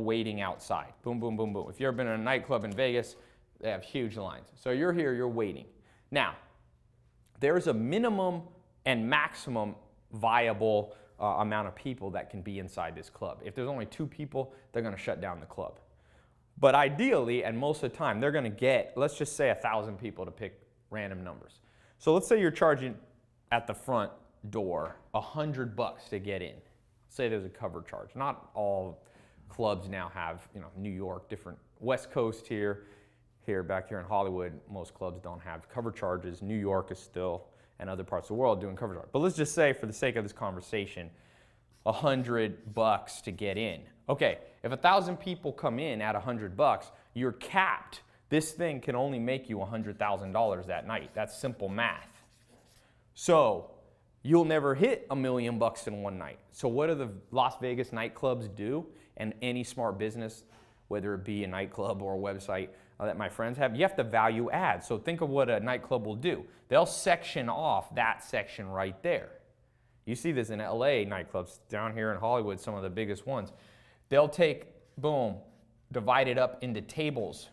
waiting outside. Boom, boom, boom, boom. If you've ever been in a nightclub in Vegas, they have huge lines. So you're here, you're waiting. Now, there's a minimum and maximum viable amount of people that can be inside this club. If there's only 2 people, they're going to shut down the club. But ideally, and most of the time, they're going to get, let's just say 1,000 people to pick random numbers. So let's say you're charging at the front door $100 to get in. Say there's a cover charge. Not all clubs now have, New York, different West Coast here, back here in Hollywood, most clubs don't have cover charges. New York is still, and other parts of the world, doing cover charge. But let's just say, for the sake of this conversation, $100 to get in. Okay, if 1,000 people come in at $100, you're capped. This thing can only make you $100,000 that night. That's simple math. So you'll never hit $1 million in one night. So what do the Las Vegas nightclubs do? And any smart business, whether it be a nightclub or a website that my friends have, you have to value add. So think of what a nightclub will do. They'll section off that section right there. You see this in LA nightclubs, down here in Hollywood, some of the biggest ones. They'll take, boom, divide it up into tables.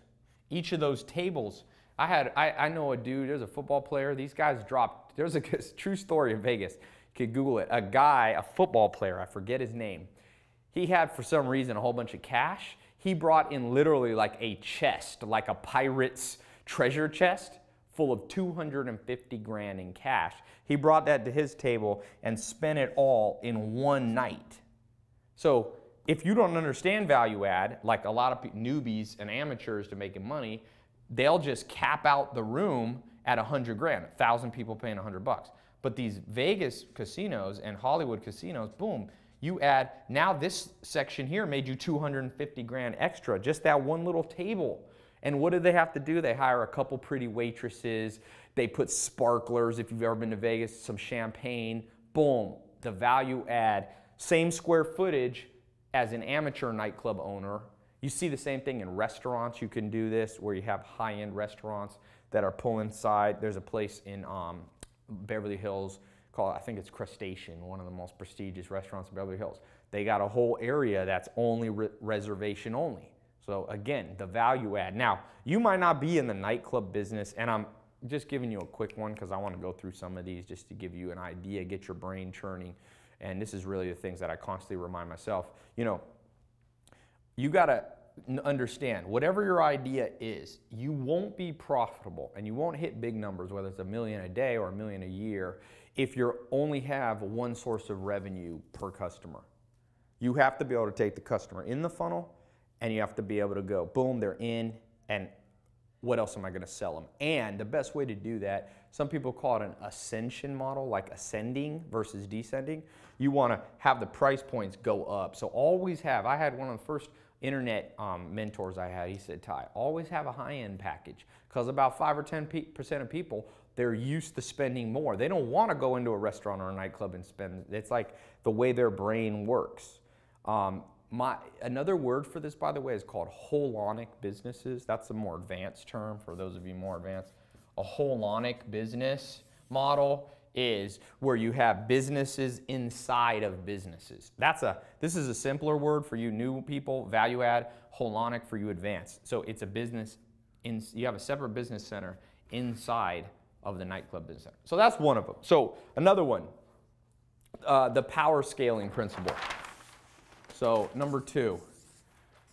Each of those tables, I know a dude, there's a football player, these guys dropped, there's a true story in Vegas, you could Google it, a football player, I forget his name. He had, for some reason, a whole bunch of cash. He brought in literally like a chest, like a pirate's treasure chest, full of 250 grand in cash. He brought that to his table and spent it all in one night. So if you don't understand value add, like a lot of newbies and amateurs to making money, they'll just cap out the room at 100 grand, 1,000 people paying $100. But these Vegas casinos and Hollywood casinos, boom, you add, now this section here made you 250 grand extra, just that one little table. And what do they have to do? They hire a couple pretty waitresses. They put sparklers, if you've ever been to Vegas, some champagne. Boom, the value add. Same square footage as an amateur nightclub owner. You see the same thing in restaurants. You can do this where you have high-end restaurants that are pull inside. There's a place in Beverly Hills called, I think it's Crustacean, one of the most prestigious restaurants in Beverly Hills. They got a whole area that's only reservation only. So again, the value add. Now, you might not be in the nightclub business, and I'm just giving you a quick one because I want to go through some of these just to give you an idea, get your brain churning. And this is really the things that I constantly remind myself. You got to understand, whatever your idea is, you won't be profitable and you won't hit big numbers, whether it's $1 million a day or $1 million a year, if you only have one source of revenue per customer. You have to be able to take the customer in the funnel, and you have to be able to go, boom, they're in, and what else am I going to sell them? And the best way to do that, some people call it an ascension model, like ascending versus descending. You want to have the price points go up. So always have, I had one of the first internet mentors I had, he said, Ty, always have a high-end package, because about 5 or 10% of people, they're used to spending more. They don't want to go into a restaurant or a nightclub and spend, it's like the way their brain works. Another word for this, by the way, is called holonic businesses. That's a more advanced term for those of you more advanced. A holonic business model is where you have businesses inside of businesses. This is a simpler word for you new people, value add, holonic for you advanced. So it's a business, you have a separate business center inside of the nightclub business center. So that's one of them. So another one, the power scaling principle. So number 2,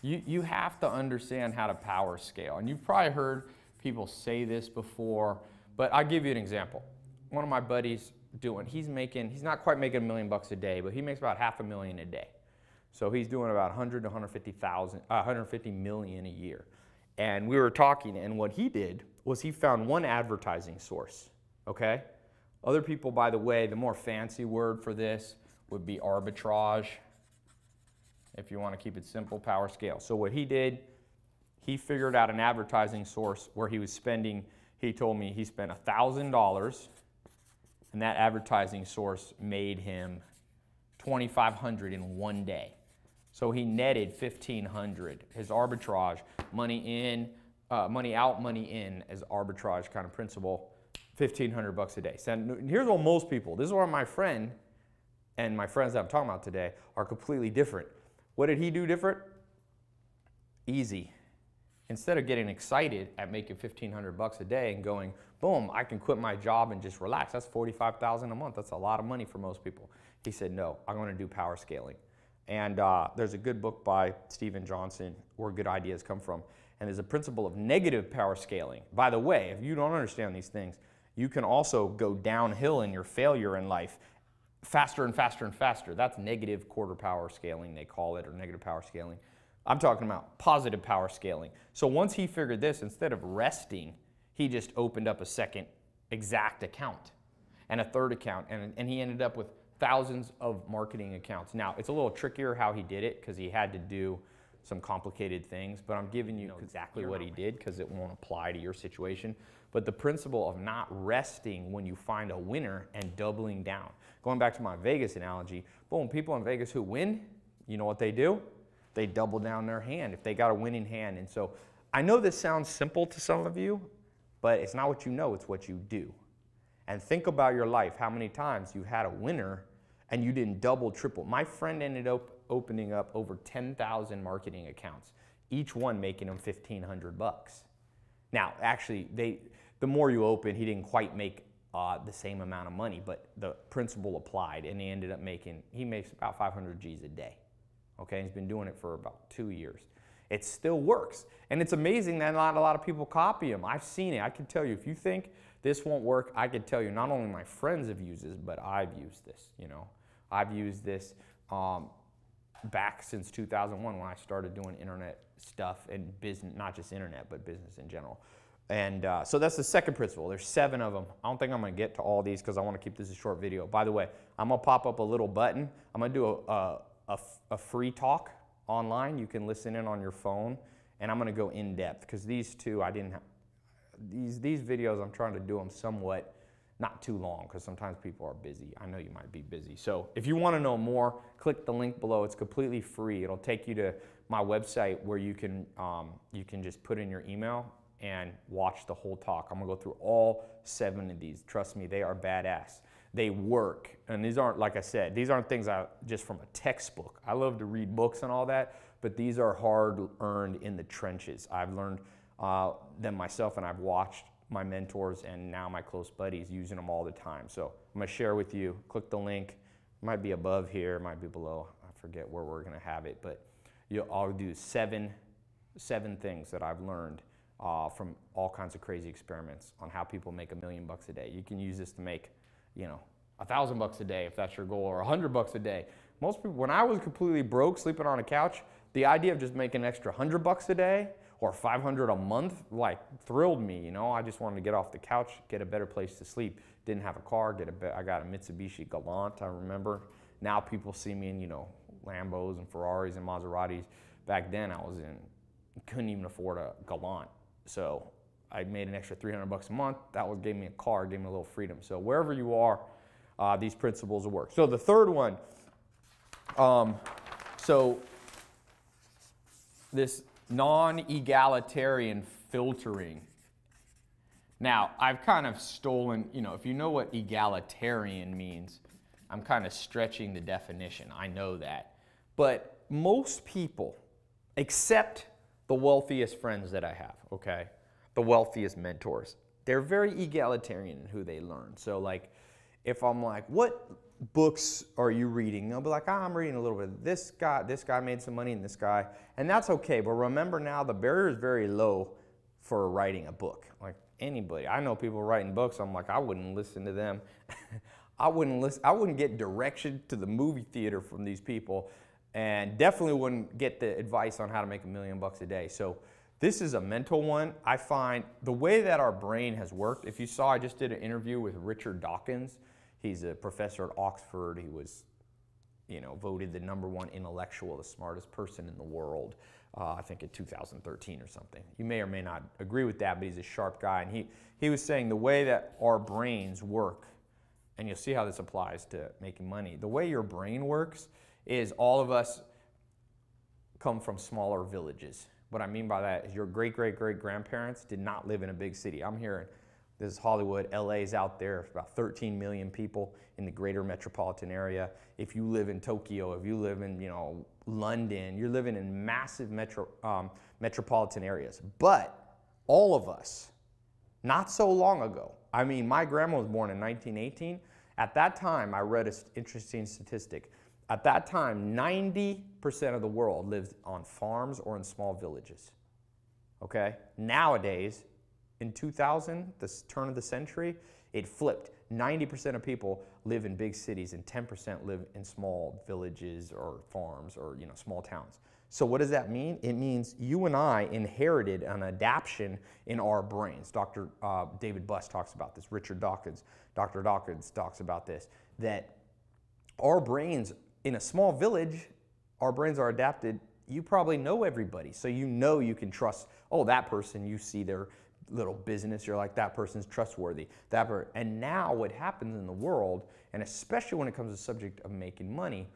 you have to understand how to power scale. And you've probably heard people say this before, but I'll give you an example. One of my buddies he's not quite making $1 million a day, but he makes about $500,000 a day. So he's doing about 100 to 150 million a year. And we were talking, and what he did was he found one advertising source, okay? Other people, by the way, the more fancy word for this would be arbitrage. If you want to keep it simple, power scale. So what he did, he figured out an advertising source where he was spending, he told me he spent $1,000, and that advertising source made him $2,500 in one day. So he netted $1,500. His arbitrage, money in, money out, money in, as arbitrage kind of principle, $1,500 a day. So here's what most people, this is where my friend and my friends that I'm talking about today are completely different. What did he do different? easy. Instead of getting excited at making $1,500 a day and going, boom, I can quit my job and just relax. That's $45,000 a month. That's a lot of money for most people. He said, no, I'm going to do power scaling. And there's a good book by Stephen Johnson, Where Good Ideas Come From. And there's a principle of negative power scaling. By the way, if you don't understand these things, you can also go downhill in your failure in life faster and faster and faster. That's negative quarter power scaling, they call it, or negative power scaling. I'm talking about positive power scaling. So once he figured this, instead of resting, he just opened up a second exact account and a third account, and he ended up with thousands of marketing accounts. Now, it's a little trickier how he did it because he had to do some complicated things, but I'm giving you exactly what he did because it won't apply to your situation. But the principle of not resting when you find a winner and doubling down. Going back to my Vegas analogy, boom, people in Vegas who win, you know what they do? They double down their hand if they got a winning hand. And so I know this sounds simple to some of you, but it's not what you know, it's what you do. And think about your life, how many times you had a winner and you didn't double, triple. My friend ended up opening up over 10,000 marketing accounts, each one making him $1,500. Now, actually, the more you open, he didn't quite make the same amount of money, but the principle applied, and he ended up he makes about 500 G's a day. Okay, he's been doing it for about 2 years. It still works, and it's amazing that not a lot of people copy him. I've seen it. I can tell you, if you think this won't work, I can tell you not only my friends have used this, but I've used this. I've used this back since 2001 when I started doing internet stuff and business, not just internet, but business in general. And so that's the second principle. There's 7 of them. I don't think I'm going to get to all these because I want to keep this a short video. By the way, I'm going to pop up a little button. I'm going to do a free talk online. You can listen in on your phone, and I'm going to go in depth because these two I didn't have. These videos, I'm trying to do them somewhat not too long because sometimes people are busy. I know you might be busy. So if you want to know more, click the link below. It's completely free. It'll take you to my website where you can just put in your email and watch the whole talk. I'm going to go through all 7 of these. Trust me, they are badass. They work. And these aren't, like I said, these aren't things just from a textbook. I love to read books and all that, but these are hard-earned in the trenches. I've learned them myself, and I've watched my mentors and now my close buddies using them all the time. So I'm going to share with you. Click the link. It might be above here. It might be below. I forget where we're going to have it. But I'll do seven things that I've learned from all kinds of crazy experiments on how people make $1 million a day. You can use this to make, $1,000 a day if that's your goal, or $100 a day. Most people, when I was completely broke, sleeping on a couch, the idea of just making an extra $100 a day or $500 a month, thrilled me. I just wanted to get off the couch, get a better place to sleep. Didn't have a car, I got a Mitsubishi Galant, I remember. Now people see me in, Lambos and Ferraris and Maseratis. Back then couldn't even afford a Galant. So I made an extra $300 a month. That gave me a car, gave me a little freedom. So wherever you are, these principles will work. So the third one, this non-egalitarian filtering. Now, I've kind of stolen, if you know what egalitarian means, I'm kind of stretching the definition. I know that. But most people, except the wealthiest friends that I have, okay, the wealthiest mentors, they're very egalitarian in who they learn. So if I'm like, what books are you reading? They'll be like, I'm reading a little bit of this guy made some money, and this guy, and that's okay. But remember now, the barrier is very low for writing a book. Like anybody, I know people writing books. I'm like, I wouldn't listen to them. I wouldn't get direction to the movie theater from these people, and definitely wouldn't get the advice on how to make $1 million a day. So this is a mental one. I find the way that our brain has worked, if you saw, I just did an interview with Richard Dawkins. He's a professor at Oxford. He was, voted the #1 intellectual, the smartest person in the world, I think in 2013 or something. You may or may not agree with that, but he's a sharp guy. And he was saying the way that our brains work, and you'll see how this applies to making money. The way your brain works is all of us come from smaller villages. What I mean by that is your great-great-great-grandparents did not live in a big city. I'm here This is Hollywood. LA's out there. It's about 13 million people in the greater metropolitan area. If you live in Tokyo, if you live in, London, you're living in massive metropolitan areas. But all of us, not so long ago, I mean, my grandma was born in 1918. At that time, I read an interesting statistic. At that time, 90% of the world lived on farms or in small villages. Okay? Nowadays, in 2000, the turn of the century, it flipped. 90% of people live in big cities and 10% live in small villages or farms or small towns. So what does that mean? It means you and I inherited an adaptation in our brains. Dr. David Buss talks about this. Dr. Dawkins talks about this, that our brains in a small village, our brains are adapted. You probably know everybody, so you can trust, that person, you see their little business, you're like, that person's trustworthy. And now what happens in the world, and especially when it comes to the subject of making money,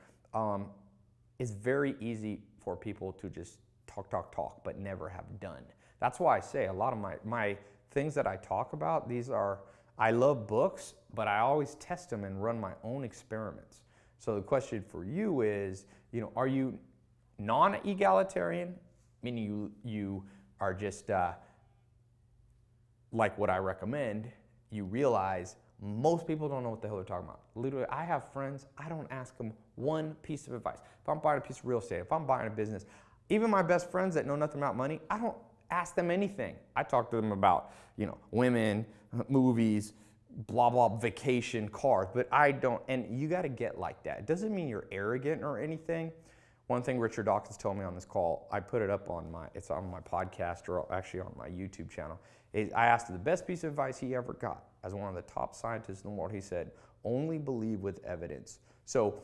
it's very easy for people to just talk, but never have done. That's why I say a lot of my things that I talk about, I love books, but I always test them and run my own experiments. So the question for you is, are you non-egalitarian, meaning you are just like what I recommend, you realize most people don't know what the hell they're talking about. Literally, I have friends, I don't ask them one piece of advice. If I'm buying a piece of real estate, if I'm buying a business, even my best friends that know nothing about money, I don't ask them anything. I talk to them about, women, movies, blah, blah, vacation, cars, but I don't, and you gotta get like that. It doesn't mean you're arrogant or anything. One thing Richard Dawkins told me on this call, I put it up it's on my podcast or actually on my YouTube channel, is I asked him the best piece of advice he ever got as one of the top scientists in the world. He said, only believe with evidence. So,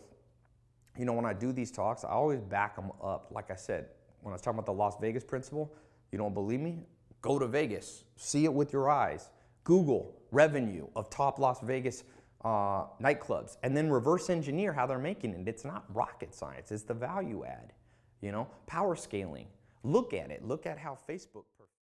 when I do these talks, I always back them up. Like I said, when I was talking about the Las Vegas principle, you don't believe me? Go to Vegas, see it with your eyes. Google revenue of top Las Vegas nightclubs, and then reverse engineer how they're making it. It's not rocket science, it's the value add, power scaling. Look at it, look at how Facebook